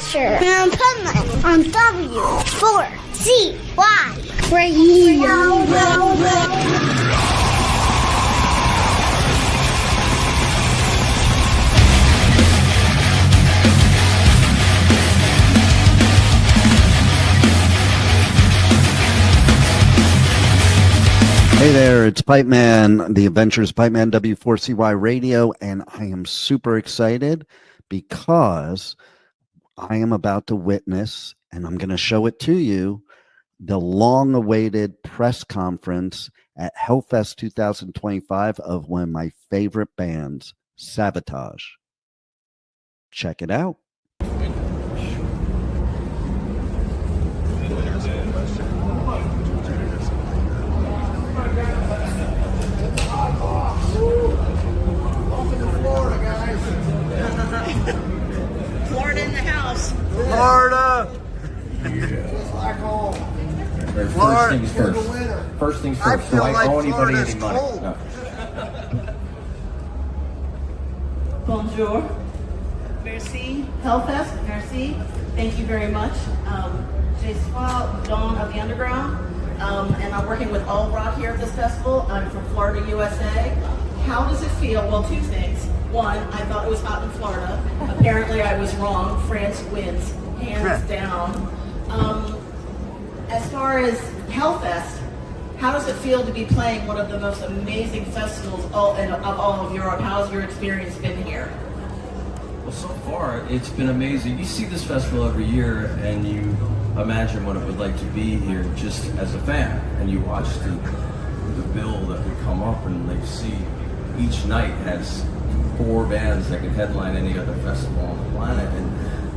Adventure in Pipeman on W4CY Radio. Hey there, it's Pipeman, the Adventures of Pipeman, W4CY Radio, and I am super excited because I am about to witness, and I'm going to show it to you, the long-awaited press conference at Hellfest 2025 of one of my favorite bands, Savatage. Check it out. Florida in the house. Florida! First things first. First things first. Do I owe anybody any money? No. Bonjour. Merci. Hellfest. Merci. Thank you very much. Je suis Dawn of the Underground, and I'm working with All Rock here at this festival. I'm from Florida, USA. How does it feel? Well, two things. One, I thought it was hot in Florida. Apparently I was wrong. France wins, hands down. As far as Hellfest, how does it feel to be playing one of the most amazing festivals of all of Europe? How's your experience been here? Well, so far, it's been amazing. You see this festival every year, and you imagine what it would like to be here just as a fan. And you watch the bill that would come up, and they see each night has 4 bands that could headline any other festival on the planet. And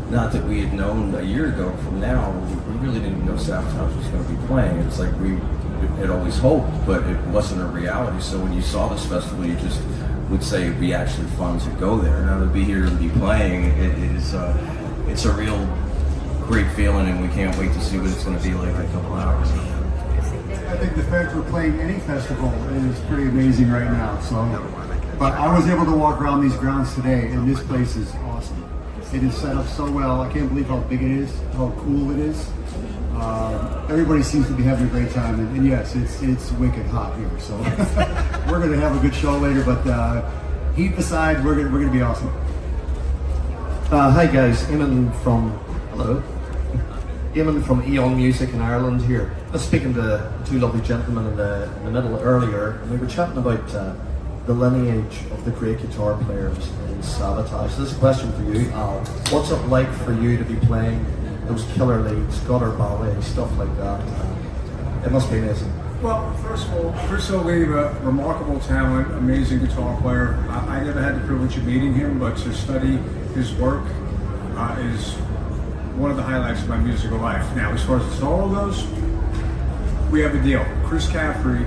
not that we had known a year ago from now, we really didn't even know Savatage was going to be playing. It's like we had always hoped, but it wasn't a reality. So when you saw this festival, you just would say it'd be actually fun to go there. Now to be here and be playing, it's a real great feeling, and we can't wait to see what it's going to be like in a couple hours. I think the fact we're playing any festival is pretty amazing right now. But I was able to walk around these grounds today, and this place is awesome. It is set up so well. I can't believe how big it is, how cool it is. Everybody seems to be having a great time, and yes, it's wicked hot here. So we're going to have a good show later. But heat aside, we're going to be awesome. Hi guys, Eamon from Eon Music in Ireland here. I was speaking to 2 lovely gentlemen in the middle earlier, and we were chatting about the lineage of the great guitar players in Savatage. So this is a question for you, Al. What's it like for you to be playing those killer leads, gutter ballet, stuff like that? It must be amazing. Well, first of all, Chris Oliva, remarkable talent, amazing guitar player. I never had the privilege of meeting him, but to study his work is one of the highlights of my musical life. Now, as far as the solo goes, we have a deal. Chris Caffrey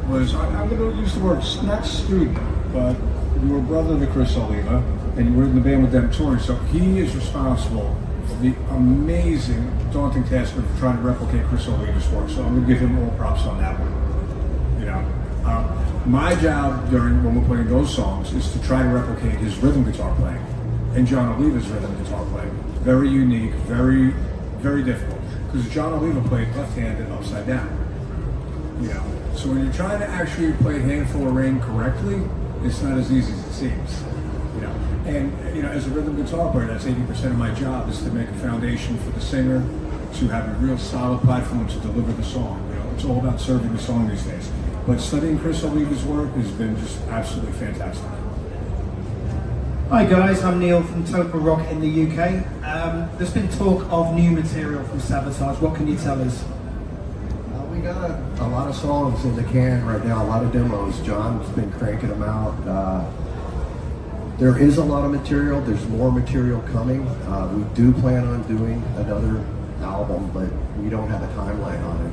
was, I'm going to use the word, not student, but you were brother to Chris Oliva, and you were in the band with them touring, so he is responsible for the amazing, daunting task of trying to replicate Chris Oliva's work, so I'm going to give him all props on that one. You know, my job when we're playing those songs is to try to replicate his rhythm guitar playing and John Oliva's rhythm guitar playing. Very unique, very, very difficult, because John Oliva played left-handed upside down. You know, so when you're trying to actually play Handful of Rain correctly, it's not as easy as it seems. You know, and you know, as a rhythm guitar player, that's 80% of my job, is to make a foundation for the singer, to have a real solid platform to deliver the song. You know, it's all about serving the song these days. But studying Chris Oliva's work has been just absolutely fantastic. Hi guys, I'm Neil from Total Rock in the UK. There's been talk of new material from Savatage. What can you tell us? We got a lot of songs in the can right now, a lot of demos. John's been cranking them out. There is a lot of material. There's more material coming. We do plan on doing another album, but we don't have a timeline on it.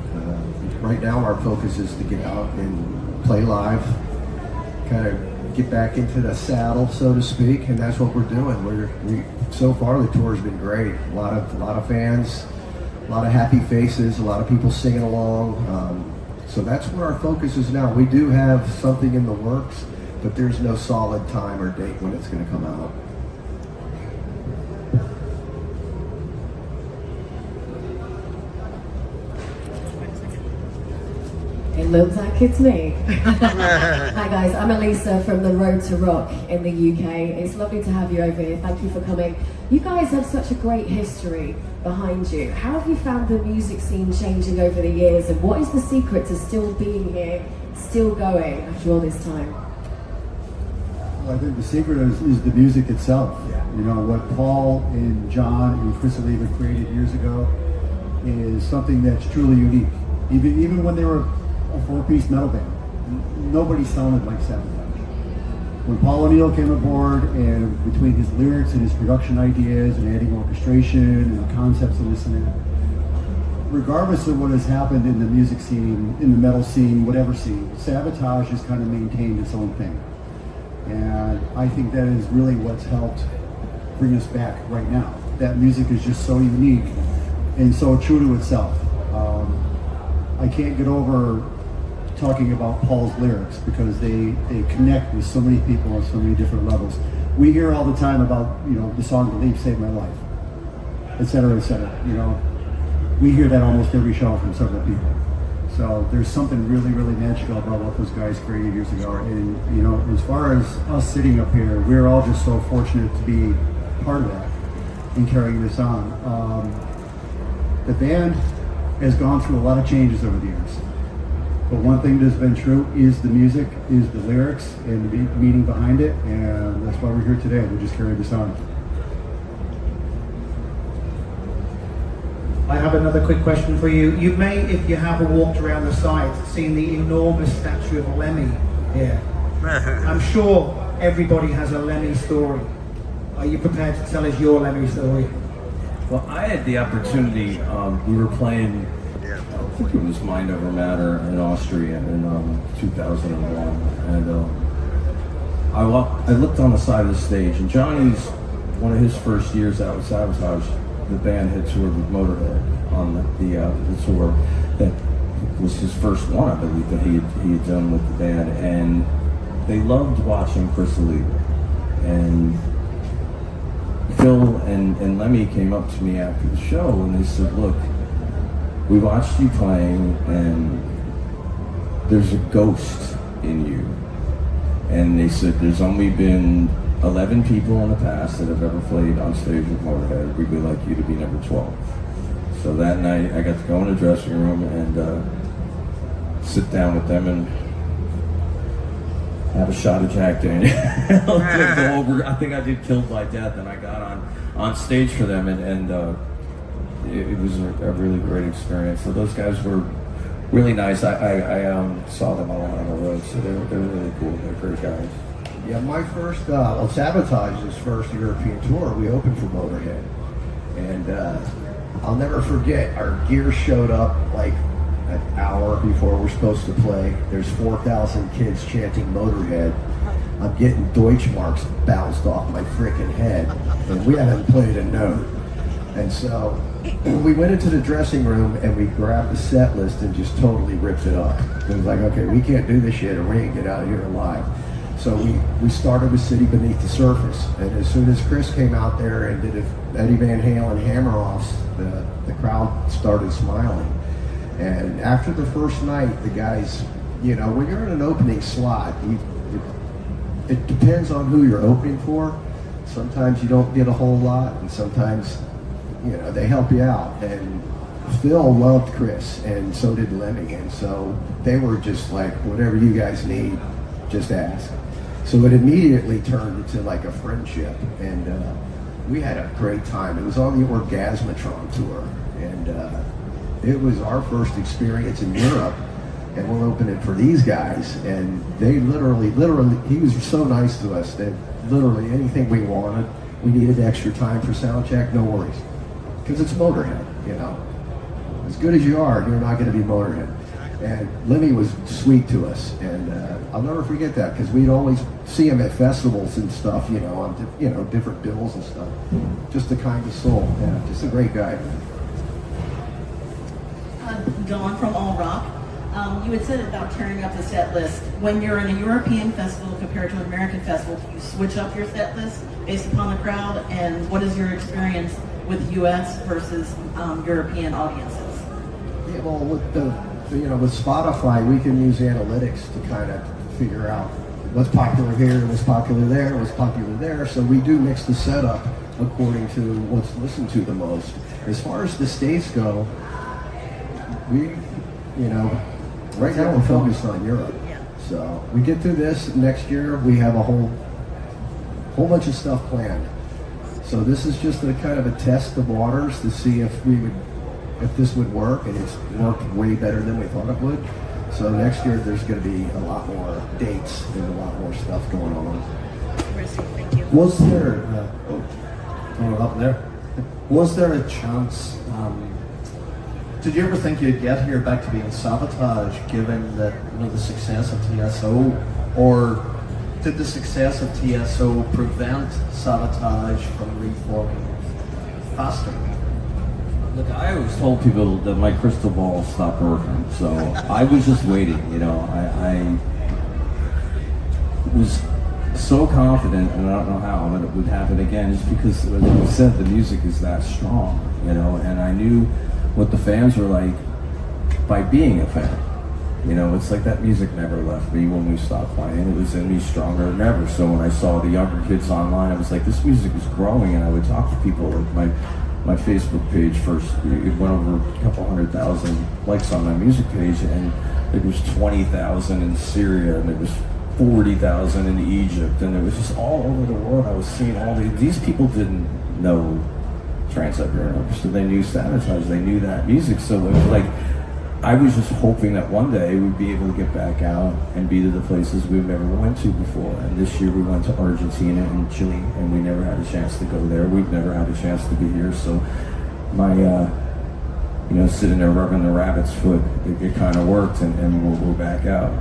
Right now our focus is to get out and play live, kind of get back into the saddle, so to speak, and that's what we're doing. We so far the tour's been great. A lot of fans, a lot of happy faces, a lot of people singing along. So that's where our focus is now. We do have something in the works, but there's no solid time or date when it's going to come out. looks like it's me. Hi guys, I'm Elisa from the Road to Rock in the UK. It's lovely to have you over here. Thank you for coming. You guys have such a great history behind you. How have you found the music scene changing over the years, and what is the secret to still being here, still going after all this time? Well, I think the secret is the music itself. You know, what Paul and John and Clisson created years ago is something that's truly unique. Even when they were a four-piece metal band, nobody sounded like Savatage. When Paul O'Neill came aboard, and between his lyrics and his production ideas and adding orchestration and concepts and this and that, regardless of what has happened in the music scene, in the metal scene, whatever scene, Savatage has kind of maintained its own thing. And I think that is really what's helped bring us back right now. That music is just so unique and so true to itself. I can't get over talking about Paul's lyrics because they connect with so many people on so many different levels. We hear all the time about, you know, the song "Believe Saved My Life," etc., etc. You know, we hear that almost every show from several people. So there's something really, really magical about what those guys created years ago. And, you know, as far as us sitting up here, we're all just so fortunate to be part of that and carrying this on. The band has gone through a lot of changes over the years. But one thing that's been true is the music, is the lyrics, and the meaning behind it. And that's why we're here today. We just carried this on. I have another quick question for you. You may, if you have walked around the site, seen the enormous statue of Lemmy here. I'm sure everybody has a Lemmy story. Are you prepared to tell us your Lemmy story? Well, I had the opportunity, we were playing, I think it was Mind Over Matter in Austria in 2001, and I looked on the side of the stage, and Johnny's, one of his first years out with Savatage, the band had toured with Motorhead on the tour. That was his first one, I believe, that he had done with the band, and they loved watching Clisson. And Phil and Lemmy came up to me after the show and they said, "Look, we watched you playing and there's a ghost in you." And they said, "There's only been 11 people in the past that have ever played on stage with Motorhead. We'd like you to be number 12. So that night I got to go in the dressing room and sit down with them and have a shot of Jack Daniels. I think I did Killed by Death, and I got on stage for them, and it was a really great experience. So those guys were really nice. I saw them a lot on the road, so they're really cool. They're great guys. Yeah, my first, Savatage's first European tour, we opened for Motorhead. And I'll never forget, our gear showed up like an hour before we're supposed to play. There's 4,000 kids chanting Motorhead. I'm getting Deutschmarks bounced off my freaking head, and we haven't played a note. And so we went into the dressing room and we grabbed the set list and just totally ripped it up. It was like, okay, we can't do this shit, and we ain't get out of here alive. So we started with City Beneath the Surface, and as soon as Chris came out there and did Eddie Van Halen hammer-offs, the crowd started smiling. And after the first night, the guys, you know, when you're in an opening slot, it depends on who you're opening for. Sometimes you don't get a whole lot, and sometimes, you know, they help you out. And Phil loved Chris, and so did Lemmy, and so they were just like, whatever you guys need, just ask. So it immediately turned into like a friendship, and we had a great time. It was on the Orgasmatron tour, and it was our first experience in Europe, and we're opening for these guys, and they literally, he was so nice to us that literally anything we wanted, we needed extra time for sound check, no worries, because it's Motorhead, you know. As good as you are, you're not going to be Motorhead. And Lemmy was sweet to us, and I'll never forget that, because we'd always see him at festivals and stuff, you know, on different bills and stuff. Just a kind of soul, yeah, just a great guy. Dawn from All Rock. You had said about turning up the set list. When you're in a European festival compared to an American festival, do you switch up your set list based upon the crowd? And what is your experience with U.S. versus European audiences? Yeah, well, with the with Spotify, we can use analytics to kind of figure out what's popular here, what's popular there, what's popular there. So we do mix the setup according to what's listened to the most. As far as the states go, right now we're focused on Europe. So we get through this next year, we have a whole bunch of stuff planned. So this is just a kind of a test of waters to see if this would work, and it's worked way better than we thought it would. So next year there's going to be a lot more dates and a lot more stuff going on. Thank you. Was there up there? Was there a chance? Did you ever think you'd get here back to being Savatage, given that the success of TSO, or did the success of TSO prevent Savatage from reforming faster? Look, I always told people that my crystal ball stopped working, so I was just waiting. I was so confident, and I don't know how, that it would happen again, just because, as I said, the music is that strong, and I knew what the fans were like by being a fan. It's like that music never left me when we stopped playing. It was in me stronger than ever. So when I saw the younger kids online, I was like, this music is growing, and I would talk to people. Like my Facebook page first, it went over a couple 100,000 likes on my music page, and it was 20,000 in Syria, and it was 40,000 in Egypt, and it was just all over the world. I was seeing all these people didn't know Trans-Siberian Orchestra. They knew Savatage, they knew that music. So it was like, I was just hoping that one day we'd be able to get back out and be to the places we've never went to before. And this year we went to Argentina and Chile, and we never had a chance to go there. We've never had a chance to be here. So my, sitting there rubbing the rabbit's foot, it kind of worked, and we're back out.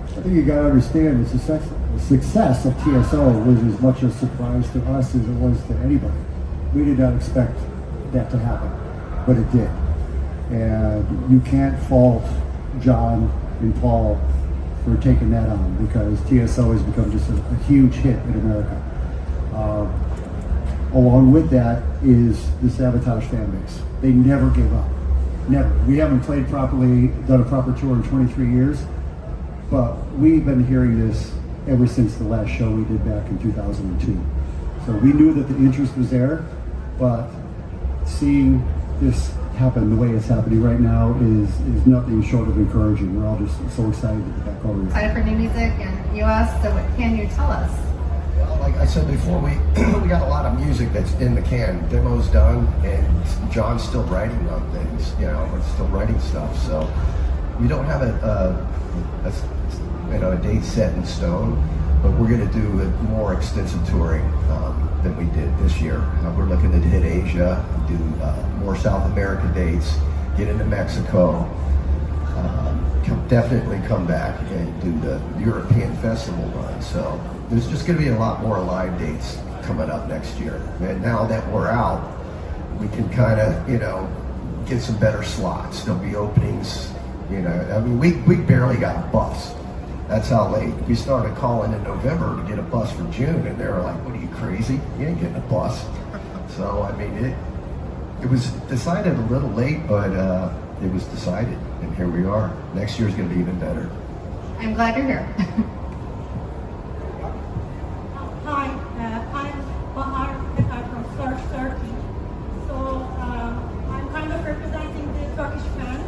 I think you got to understand the success of TSO was as much a surprise to us as it was to anybody. We did not expect that to happen, but it did. And you can't fault John and Paul for taking that on, because TSO has become just a huge hit in America. Along with that is the Savatage fan base. They never gave up. Never. We haven't played properly, done a proper tour in 23 years, but we've been hearing this ever since the last show we did back in 2002. So we knew that the interest was there, but seeing this happen the way it's happening right now is nothing short of encouraging. We're all just so excited to get back over here. Excited for new music in the US, so what can you tell us? Well, like I said before, we got a lot of music that's in the can. Demo's done, and John's still writing on things. We're still writing stuff. So we don't have a date set in stone, but we're going to do a more extensive touring than we did this year. We're looking to hit Asia, do more South America dates, get into Mexico, definitely come back and do the European festival run. So there's just going to be a lot more live dates coming up next year. And now that we're out, we can kind of, get some better slots. There'll be openings, we barely got a bus. That's how late. We started calling in November to get a bus for June, and they were like, what are you, crazy? You ain't getting a bus. So, it was decided a little late, but it was decided, and here we are. Next year's going to be even better. I'm glad you're here. Hi, I'm Bahar from Turkey. So I'm kind of representing the Turkish fans.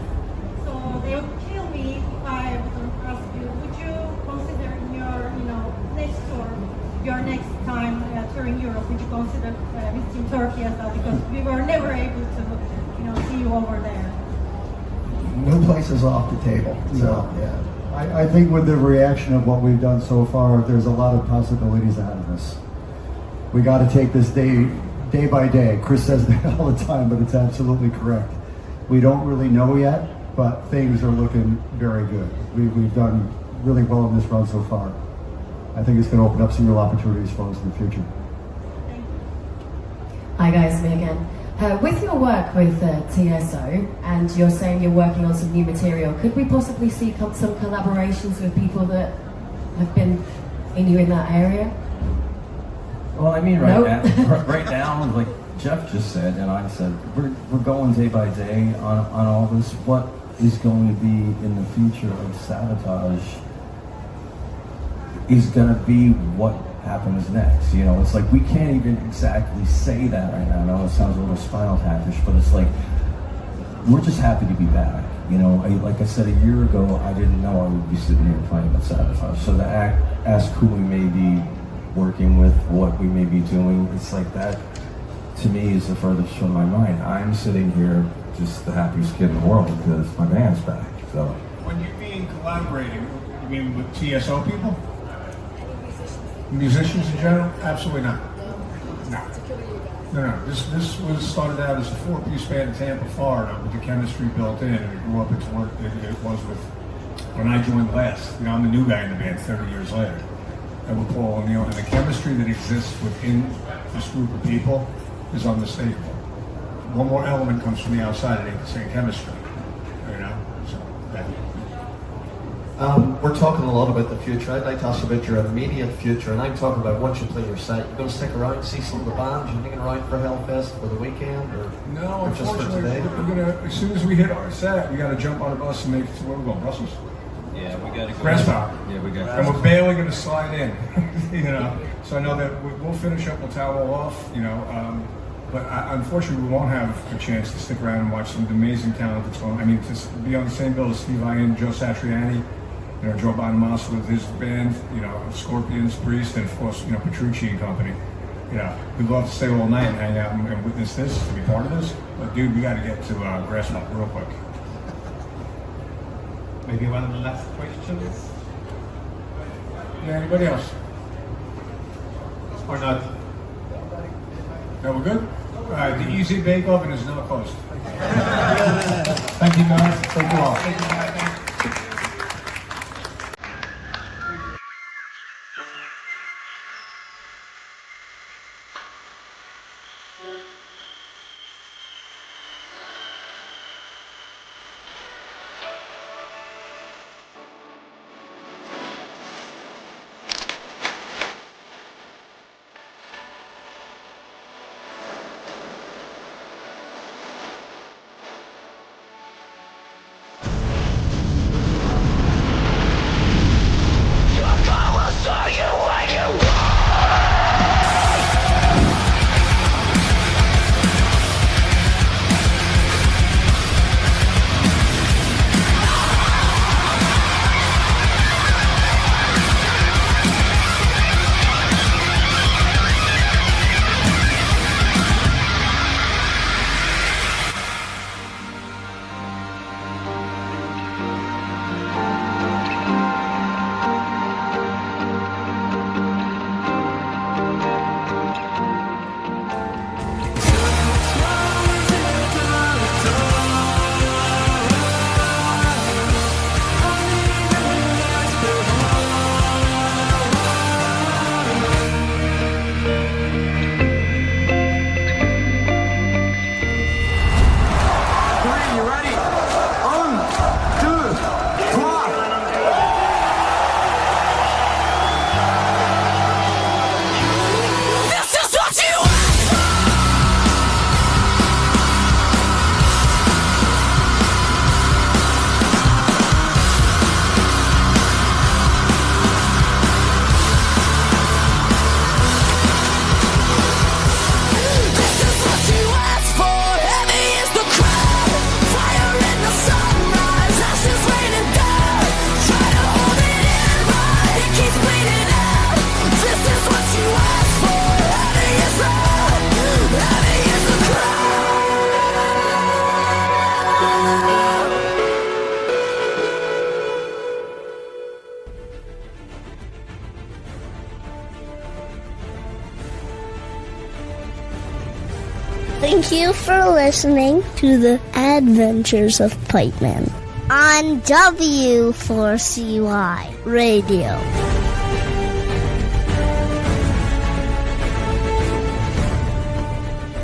So they would kill me if I wouldn't ask you. Would you consider in your, next tour, your next time touring Europe, would you consider visiting Turkey as well? Because we were never able to, see you over there. No place is off the table. So, yeah. I think with the reaction of what we've done so far, there's a lot of possibilities ahead of us. We got to take this day by day. Chris says that all the time, but it's absolutely correct. We don't really know yet, but things are looking very good. We've done really well in this run so far. I think it's going to open up some real opportunities for us in the future. Hi guys, me again. With your work with TSO, and you're saying you're working on some new material, could we possibly see some collaborations with people that have been in that area? Well, right now, like Jeff just said, and I said, we're going day by day on all this. What is going to be in the future of Savatage is going to be what happens next. You know, it's like we can't even exactly say that right now. I know it sounds a little Spinal Tap-ish, but it's like we're just happy to be back. You know, like I said, a year ago, I didn't know I would be sitting here playing with Savatage. So to ask who we may be working with, what we may be doing, it's like that, to me, is the furthest from my mind. I'm sitting here just the happiest kid in the world because my band's back. So When you mean collaborating, you mean with TSO people? Musicians in general? Absolutely not. No. This was started out as a 4-piece band in Tampa, Florida, with the chemistry built in, and it grew up into what it was with when I joined last. You know, I'm the new guy in the band 30 years later. And with Paul O'Neill, and the chemistry that exists within this group of people is unmistakable. One more element comes from the outside, it ain't the same chemistry. You know? So, we're talking a lot about the future. I'd like to ask you about your immediate future, and I'm talking about once you play your set, you're going to stick around, see some of the bands, you're hanging around for Hellfest for the weekend, or no, or just for unfortunately, today? we're gonna, as soon as we hit our set, we gotta jump on a bus and make it to where we're going, Brussels. Yeah, we got to go. Grasshopper. Yeah, we got. And we're barely gonna slide in, you know. So I know that we'll finish up, we'll towel all off, you know. But unfortunately, we won't have a chance to stick around and watch some amazing talent that's going. I mean, to be on the same bill as Steve Ian, Joe Satriani, you know, Joe Bonamassa with his band, you know, Scorpions, Priest, and of course, you know, Petrucci and company. You know, we'd love to stay all night and hang out and witness this, to be part of this. But dude, we got to get to Grasshopper real quick. Maybe one of the last questions? Yeah, anybody else? Or not? No, we're good? All right, the Easy Bake Oven is now closed. Thank you, guys. Thank you all. Thank you, guys. Thank you for listening to the Adventures of Pipeman on W4CY Radio.